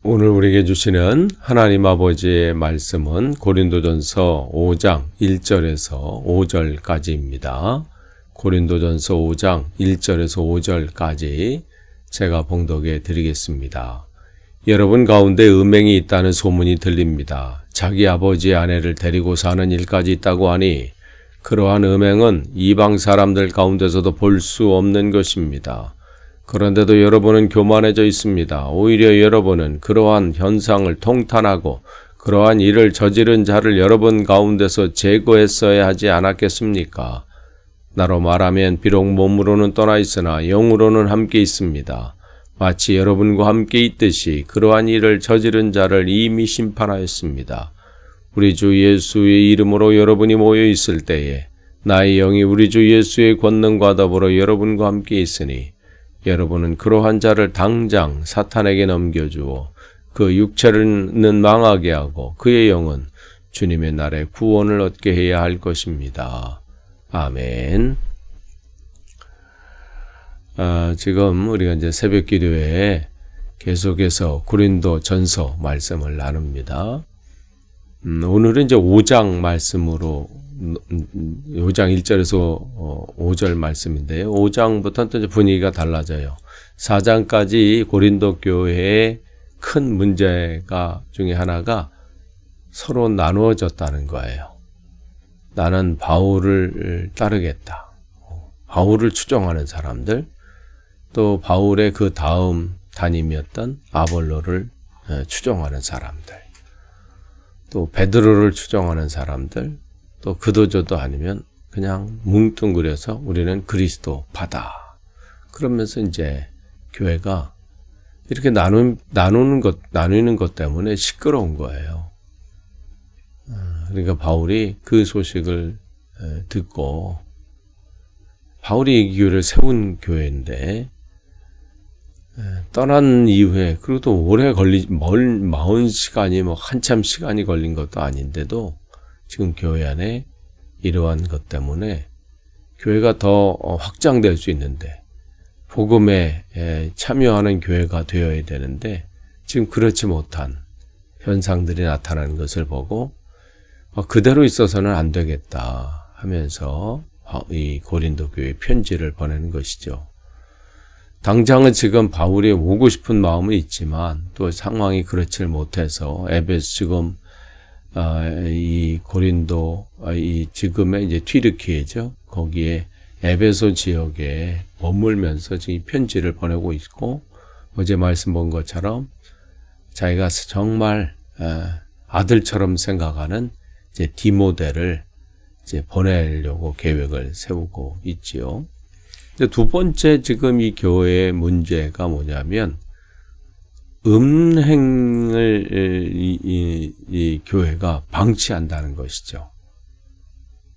오늘 우리에게 주시는 하나님 아버지의 말씀은 고린도전서 5장 1절에서 5절까지입니다. 고린도전서 5장 1절에서 5절까지 제가 봉독해 드리겠습니다. 여러분 가운데 음행이 있다는 소문이 들립니다. 자기 아버지의 아내를 데리고 사는 일까지 있다고 하니 그러한 음행은 이방 사람들 가운데서도 볼 수 없는 것입니다. 그런데도 여러분은 교만해져 있습니다. 오히려 여러분은 그러한 현상을 통탄하고 그러한 일을 저지른 자를 여러분 가운데서 제거했어야 하지 않았겠습니까? 나로 말하면 비록 몸으로는 떠나 있으나 영으로는 함께 있습니다. 마치 여러분과 함께 있듯이 그러한 일을 저지른 자를 이미 심판하였습니다. 우리 주 예수의 이름으로 여러분이 모여 있을 때에 나의 영이 우리 주 예수의 권능과 더불어 여러분과 함께 있으니 여러분은 그러한 자를 당장 사탄에게 넘겨주어 그 육체는 망하게 하고 그의 영은 주님의 날에 구원을 얻게 해야 할 것입니다. 아멘. 지금 우리가 이제 새벽 기도에 계속해서 고린도 전서 말씀을 나눕니다. 오늘은 이제 5장 말씀으로 5장 1절에서 5절 말씀인데요. 5장부터는 또 분위기가 달라져요. 4장까지 고린도 교회의 큰 문제가 중에 하나가 서로 나누어졌다는 거예요. 나는 바울을 따르겠다. 바울을 추종하는 사람들, 또 바울의 그 다음 담임이었던 아볼로를 추종하는 사람들, 또 베드로를 추종하는 사람들, 또 그도저도 아니면 그냥 뭉뚱그려서 우리는 그리스도파다. 그러면서 이제 교회가 이렇게 나누는 것 때문에 시끄러운 거예요. 그러니까 바울이 그 소식을 듣고 바울이 이 교회를 세운 교회인데 떠난 이후에 그리고 또 오래 마흔 시간이 한참 시간이 걸린 것도 아닌데도 지금 교회 안에 이러한 것 때문에 교회가 더 확장될 수 있는데 복음에 참여하는 교회가 되어야 되는데 지금 그렇지 못한 현상들이 나타나는 것을 보고 그대로 있어서는 안 되겠다 하면서 이 고린도 교회에 편지를 보내는 것이죠. 당장은 지금 바울이 오고 싶은 마음은 있지만 또 상황이 그렇지 못해서 에베소 지금 이 고린도 이 지금의 이제 튀르키예죠. 거기에 에베소 지역에 머물면서 지금 편지를 보내고 있고 어제 말씀 본 것처럼 자기가 정말 아들처럼 생각하는 이제 디모데를 이제 보내려고 계획을 세우고 있지요. 두 번째 지금 이 교회의 문제가 뭐냐면 음행을 이 교회가 방치한다는 것이죠.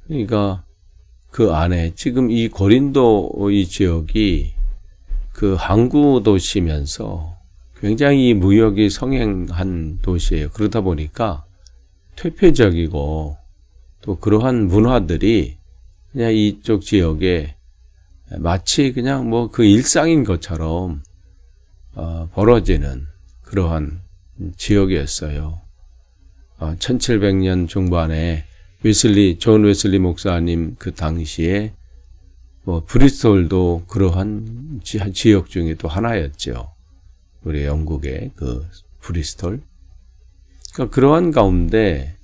그러니까 그 안에 지금 이 고린도 이 지역이 그 항구 도시면서 굉장히 무역이 성행한 도시예요. 그러다 보니까 퇴폐적이고 또 그러한 문화들이 그냥 이쪽 지역에 마치 그냥 그 일상인 것처럼 벌어지는 그러한 지역이었어요. 1700년 중반에 존 웨슬리 목사님 그 당시에 브리스톨도 그러한 지역 중에 또 하나였죠. 우리 영국의 그 브리스톨. 그러니까 그러한 가운데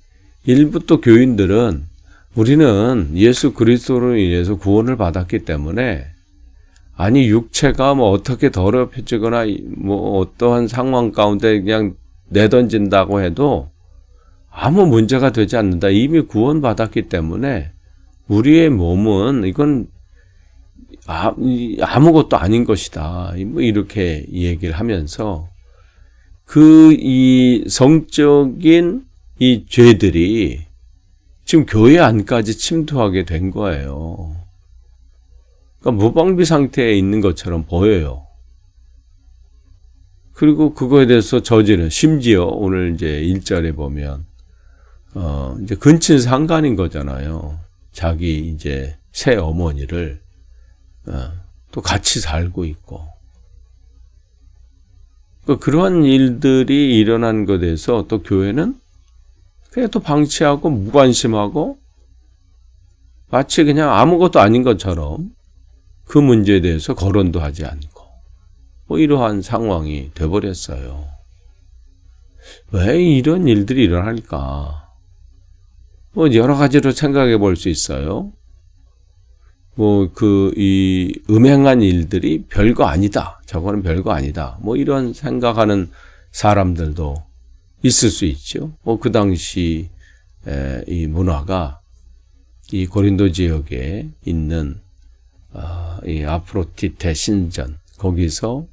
일부 또 교인들은 우리는 예수 그리스도로 인해서 구원을 받았기 때문에 아니 육체가 어떻게 더럽혀지거나 어떠한 상황 가운데 그냥 내던진다고 해도 아무 문제가 되지 않는다. 이미 구원받았기 때문에 우리의 몸은 이건 아무것도 아닌 것이다. 이렇게 얘기를 하면서 이 성적인 이 죄들이 지금 교회 안까지 침투하게 된 거예요. 그러니까 무방비 상태에 있는 것처럼 보여요. 그리고 그거에 대해서 저지른 심지어 오늘 이제 1절에 보면 이제 근친 상간인 거잖아요. 자기 이제 새 어머니를 또 같이 살고 있고 그러한 일들이 일어난 것에 대해서 또 교회는 그냥 또 방치하고 무관심하고 마치 그냥 아무것도 아닌 것처럼 그 문제에 대해서 거론도 하지 않고 뭐 이러한 상황이 돼버렸어요. 왜 이런 일들이 일어날까? 뭐 여러 가지로 생각해 볼 수 있어요. 뭐 이 음행한 일들이 별거 아니다. 저거는 별거 아니다. 뭐 이런 생각하는 사람들도 있을 수 있죠. 그 당시 이 문화가 이 고린도 지역에 있는 이 아프로디테 신전 거기서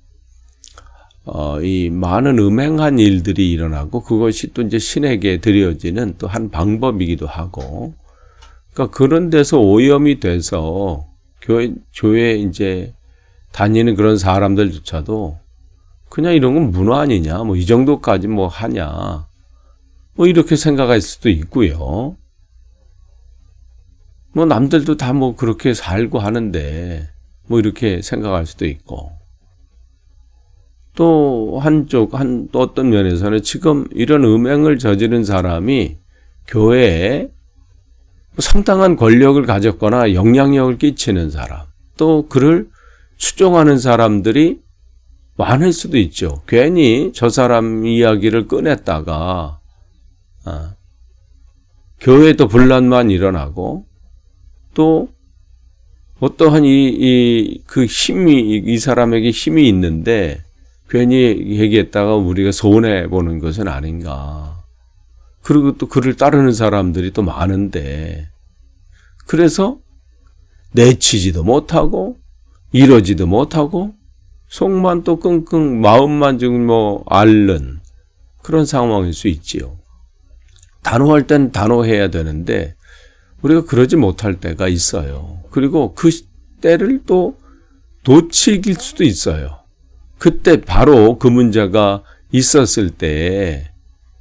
이 많은 음행한 일들이 일어나고 그것이 또 이제 신에게 드려지는 또 한 방법이기도 하고, 그러니까 그런 데서 오염이 돼서 교회 이제 다니는 그런 사람들조차도 그냥 이런 건 문화 아니냐, 뭐 이 정도까지 뭐 하냐, 뭐 이렇게 생각할 수도 있고요. 뭐 남들도 다 뭐 그렇게 살고 하는데 뭐 이렇게 생각할 수도 있고, 또 또 어떤 면에서는 지금 이런 음행을 저지른 사람이 교회에 상당한 권력을 가졌거나 영향력을 끼치는 사람, 또 그를 추종하는 사람들이 많을 수도 있죠. 괜히 저 사람 이야기를 꺼냈다가 교회에 또 분란만 일어나고, 또 어떠한 그 힘이 이 사람에게 힘이 있는데 괜히 얘기했다가 우리가 손해 보는 것은 아닌가. 그리고 또 그를 따르는 사람들이 또 많은데, 그래서 내치지도 못하고 이러지도 못하고 속만 또 끙끙 마음만 지금 뭐 앓는 그런 상황일 수 있지요. 단호할 땐 단호해야 되는데 우리가 그러지 못할 때가 있어요. 그리고 그 때를 또 놓칠 수도 있어요. 그때 바로 그 문제가 있었을 때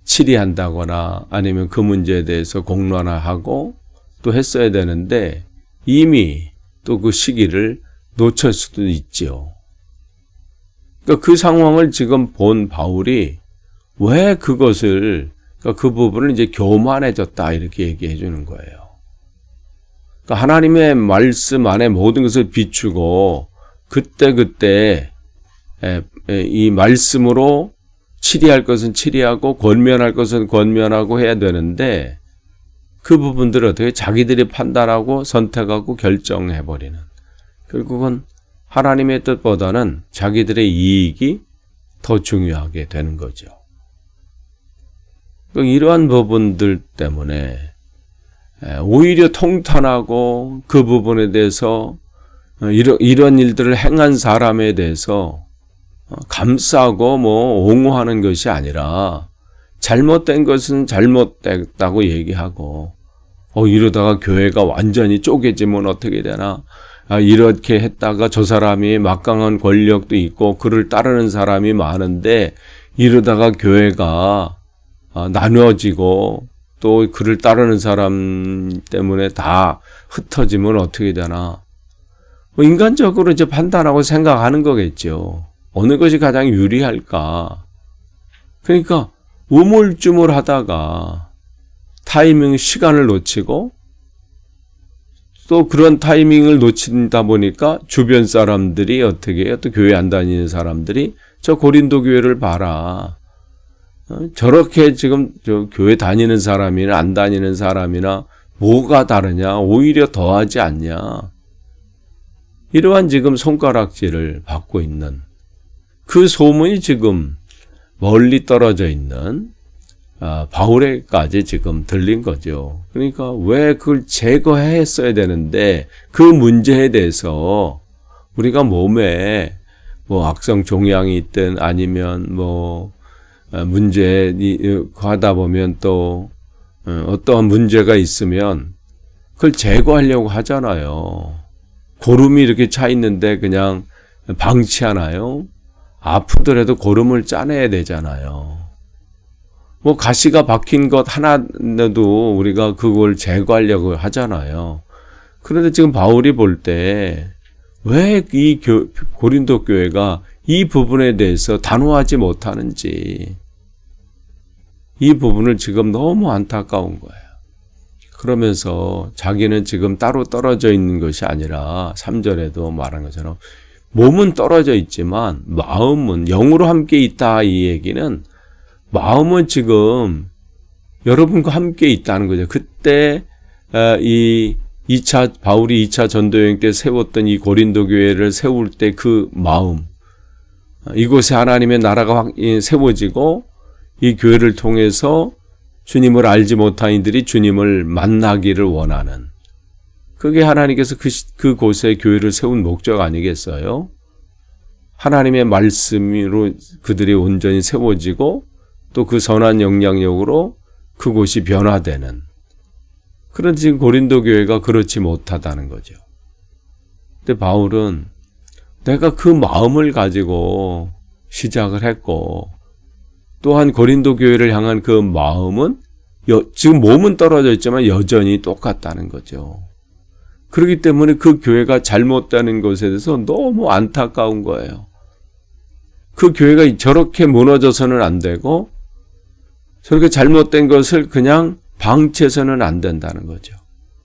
치리한다거나 아니면 그 문제에 대해서 공론화하고 또 했어야 되는데 이미 또 그 시기를 놓칠 수도 있지요. 그러니까 그 상황을 지금 본 바울이 왜 그것을, 그러니까 그 부분을 이제 교만해졌다 이렇게 얘기해 주는 거예요. 그러니까 하나님의 말씀 안에 모든 것을 비추고 그때 이 말씀으로 치리할 것은 치리하고 권면할 것은 권면하고 해야 되는데, 그 부분들을 어떻게 자기들이 판단하고 선택하고 결정해버리는, 결국은 하나님의 뜻보다는 자기들의 이익이 더 중요하게 되는 거죠. 이러한 부분들 때문에 오히려 통탄하고 그 부분에 대해서 이런 일들을 행한 사람에 대해서 감싸고 뭐 옹호하는 것이 아니라 잘못된 것은 잘못됐다고 얘기하고, 이러다가 교회가 완전히 쪼개지면 어떻게 되나, 이렇게 했다가 저 사람이 막강한 권력도 있고 그를 따르는 사람이 많은데 이러다가 교회가 나누어지고 또 그를 따르는 사람 때문에 다 흩어지면 어떻게 되나, 인간적으로 이제 판단하고 생각하는 거겠죠. 어느 것이 가장 유리할까? 그러니까 우물쭈물하다가 타이밍, 시간을 놓치고, 또 그런 타이밍을 놓친다 보니까 주변 사람들이 어떻게 해요? 또 교회 안 다니는 사람들이 저 고린도 교회를 봐라. 저렇게 지금 저 교회 다니는 사람이나 안 다니는 사람이나 뭐가 다르냐? 오히려 더하지 않냐? 이러한 지금 손가락질을 받고 있는 그 소문이 지금 멀리 떨어져 있는 바울에까지 지금 들린 거죠. 그러니까 왜 그걸 제거했어야 되는데 그 문제에 대해서 우리가 몸에 뭐 악성 종양이 있든 아니면 뭐 문제 하다 보면 또 어떠한 문제가 있으면 그걸 제거하려고 하잖아요. 고름이 이렇게 차 있는데 그냥 방치하나요? 아프더라도 고름을 짜내야 되잖아요. 뭐 가시가 박힌 것 하나도 우리가 그걸 제거하려고 하잖아요. 그런데 지금 바울이 볼 때 왜 이 고린도 교회가 이 부분에 대해서 단호하지 못하는지, 이 부분을 지금 너무 안타까운 거예요. 그러면서 자기는 지금 따로 떨어져 있는 것이 아니라 3절에도 말한 것처럼 몸은 떨어져 있지만 마음은 영으로 함께 있다. 이 얘기는 마음은 지금 여러분과 함께 있다는 거죠. 그때 바울이 2차 전도여행 때 세웠던 이 고린도 교회를 세울 때 그 마음, 이곳에 하나님의 나라가 세워지고 이 교회를 통해서 주님을 알지 못한 이들이 주님을 만나기를 원하는, 그게 하나님께서 그곳에 교회를 세운 목적 아니겠어요? 하나님의 말씀으로 그들이 온전히 세워지고 또 그 선한 영향력으로 그곳이 변화되는, 그런 지금 고린도 교회가 그렇지 못하다는 거죠. 근데 바울은 내가 그 마음을 가지고 시작을 했고, 또한 고린도 교회를 향한 그 마음은 지금 몸은 떨어져 있지만 여전히 똑같다는 거죠. 그렇기 때문에 그 교회가 잘못되는 것에 대해서 너무 안타까운 거예요. 그 교회가 저렇게 무너져서는 안 되고 저렇게 잘못된 것을 그냥 방치해서는 안 된다는 거죠.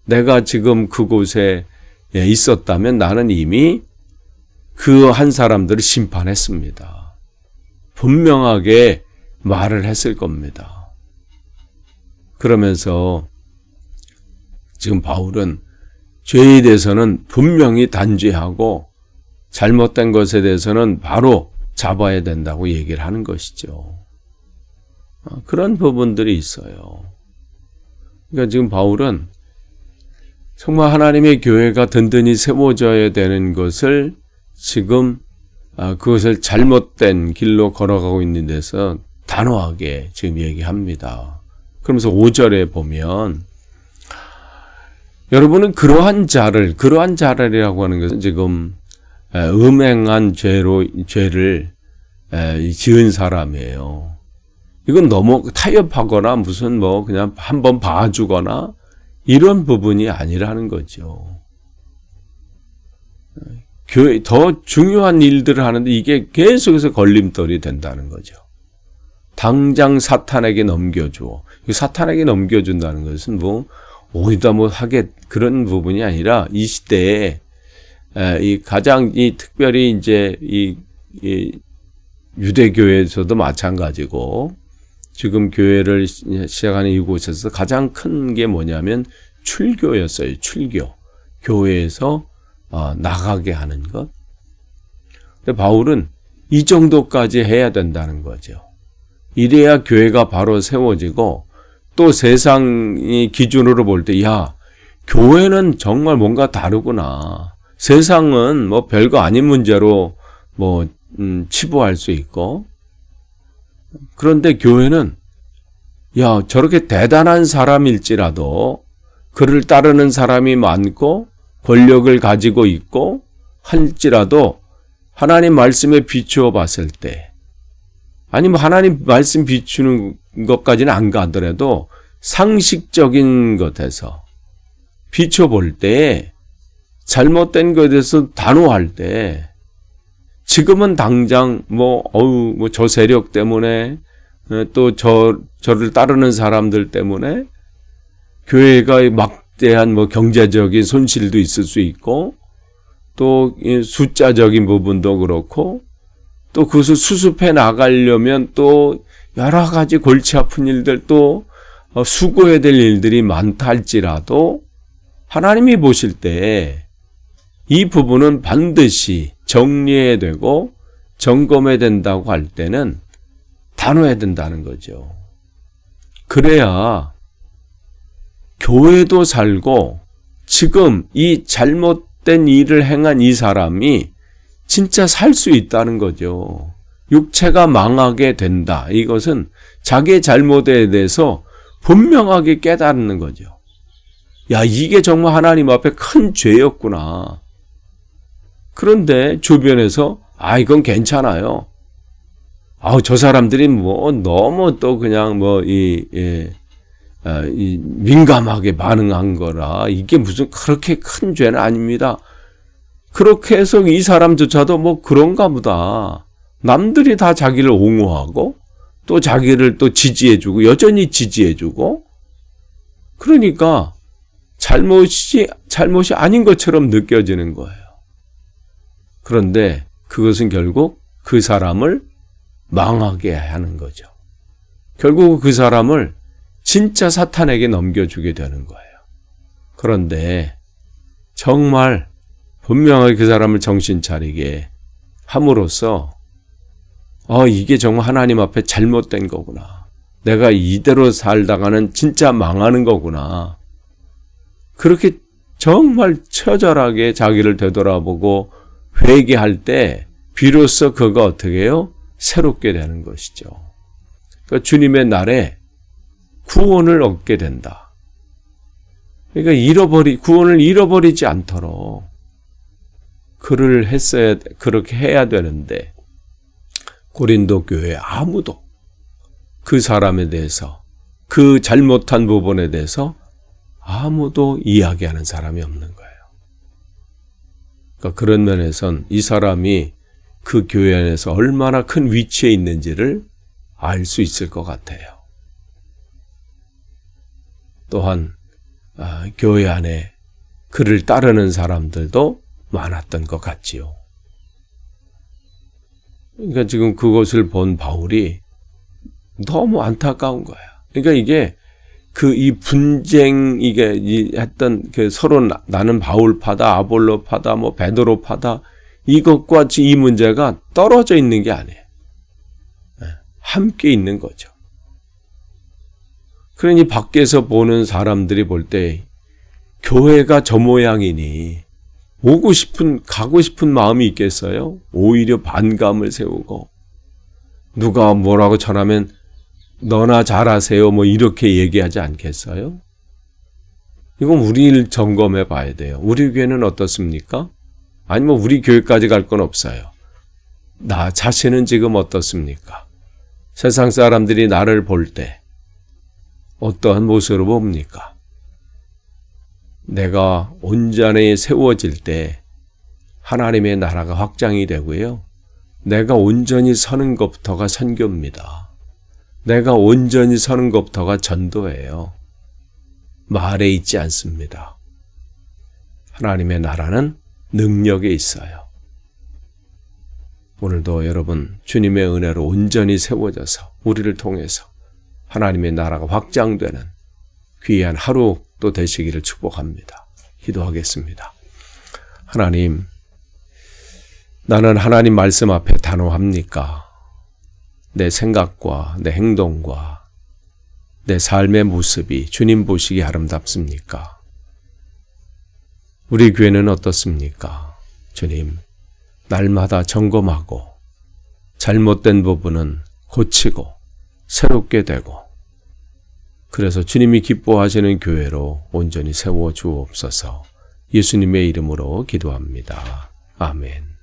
내가 지금 그곳에 있었다면 나는 이미 그 한 사람들을 심판했습니다. 분명하게 말을 했을 겁니다. 그러면서 지금 바울은 죄에 대해서는 분명히 단죄하고 잘못된 것에 대해서는 바로 잡아야 된다고 얘기를 하는 것이죠. 그런 부분들이 있어요. 그러니까 지금 바울은 정말 하나님의 교회가 든든히 세워져야 되는 것을 지금 그것을 잘못된 길로 걸어가고 있는 데서 단호하게 지금 얘기합니다. 그러면서 5절에 보면 여러분은 그러한 자랄이라고 하는 것은 지금 음행한 죄를 지은 사람이에요. 이건 너무 타협하거나 무슨 그냥 한번 봐주거나 이런 부분이 아니라는 거죠. 교회 더 중요한 일들을 하는데 이게 계속해서 걸림돌이 된다는 거죠. 당장 사탄에게 넘겨줘. 사탄에게 넘겨준다는 것은 어디다 하게 그런 부분이 아니라 이 시대에 가장 특별히 이제 이 유대교회에서도 마찬가지고 지금 교회를 시작하는 이곳에서 가장 큰 게 뭐냐면 출교였어요. 출교. 교회에서 나가게 하는 것. 근데 바울은 이 정도까지 해야 된다는 거죠. 이래야 교회가 바로 세워지고 또 세상이 기준으로 볼 때 교회는 정말 뭔가 다르구나. 세상은 별거 아닌 문제로 치부할 수 있고, 그런데 교회는 저렇게 대단한 사람일지라도 그를 따르는 사람이 많고 권력을 가지고 있고 할지라도 하나님 말씀에 비추어 봤을 때, 아니면 하나님 말씀 비추는 것까지는 안 가더라도 상식적인 것에서 비춰볼 때, 잘못된 것에 대해서 단호할 때, 지금은 당장 저 세력 때문에 또 저를 따르는 사람들 때문에 교회가 막대한 경제적인 손실도 있을 수 있고, 또 숫자적인 부분도 그렇고, 또 그것을 수습해 나가려면 또 여러 가지 골치 아픈 일들, 또 수고해야 될 일들이 많다 할지라도 하나님이 보실 때 이 부분은 반드시 정리해야 되고 점검해야 된다고 할 때는 단호해야 된다는 거죠. 그래야 교회도 살고 지금 이 잘못된 일을 행한 이 사람이 진짜 살 수 있다는 거죠. 육체가 망하게 된다. 이것은 자기의 잘못에 대해서 분명하게 깨닫는 거죠. 이게 정말 하나님 앞에 큰 죄였구나. 그런데 주변에서 이건 괜찮아요. 저 사람들이 너무 또 그냥 민감하게 반응한 거라 이게 무슨 그렇게 큰 죄는 아닙니다. 그렇게 해서 이 사람조차도 그런가 보다. 남들이 다 자기를 옹호하고 또 자기를 또 지지해주고 여전히 지지해주고 그러니까 잘못이 아닌 것처럼 느껴지는 거예요. 그런데 그것은 결국 그 사람을 망하게 하는 거죠. 결국 그 사람을 진짜 사탄에게 넘겨주게 되는 거예요. 그런데 정말 분명하게 그 사람을 정신 차리게 함으로써 이게 정말 하나님 앞에 잘못된 거구나. 내가 이대로 살다가는 진짜 망하는 거구나. 그렇게 정말 처절하게 자기를 되돌아보고 회개할 때 비로소 그가 어떻게 해요? 새롭게 되는 것이죠. 그러니까 주님의 날에 구원을 얻게 된다. 그러니까 구원을 잃어버리지 않도록 그렇게 해야 되는데 고린도 교회 아무도 그 사람에 대해서 그 잘못한 부분에 대해서 아무도 이야기하는 사람이 없는 거예요. 그러니까 그런 면에선 이 사람이 그 교회 안에서 얼마나 큰 위치에 있는지를 알 수 있을 것 같아요. 또한 교회 안에 그를 따르는 사람들도 많았던 것 같지요. 그러니까 지금 그것을 본 바울이 너무 안타까운 거야. 그러니까 이게 이 분쟁, 했던 서로 나는 바울파다, 아볼로파다, 베드로파다, 이것과 이 문제가 떨어져 있는 게 아니에요. 함께 있는 거죠. 그러니 밖에서 보는 사람들이 볼 때 교회가 저 모양이니 가고 싶은 마음이 있겠어요? 오히려 반감을 세우고 누가 뭐라고 전하면 너나 잘하세요 이렇게 얘기하지 않겠어요? 이건 우리를 점검해 봐야 돼요. 우리 교회는 어떻습니까? 아니면 우리 교회까지 갈 건 없어요. 나 자신은 지금 어떻습니까? 세상 사람들이 나를 볼 때 어떠한 모습으로 봅니까? 내가 온전히 세워질 때 하나님의 나라가 확장이 되고요. 내가 온전히 서는 것부터가 선교입니다. 내가 온전히 서는 것부터가 전도예요. 말에 있지 않습니다. 하나님의 나라는 능력에 있어요. 오늘도 여러분 주님의 은혜로 온전히 세워져서 우리를 통해서 하나님의 나라가 확장되는 귀한 하루 또 되시기를 축복합니다. 기도하겠습니다. 하나님, 나는 하나님 말씀 앞에 단호합니까? 내 생각과 내 행동과 내 삶의 모습이 주님 보시기에 아름답습니까? 우리 교회는 어떻습니까? 주님, 날마다 점검하고 잘못된 부분은 고치고 새롭게 되고 그래서 주님이 기뻐하시는 교회로 온전히 세워 주옵소서. 예수님의 이름으로 기도합니다. 아멘.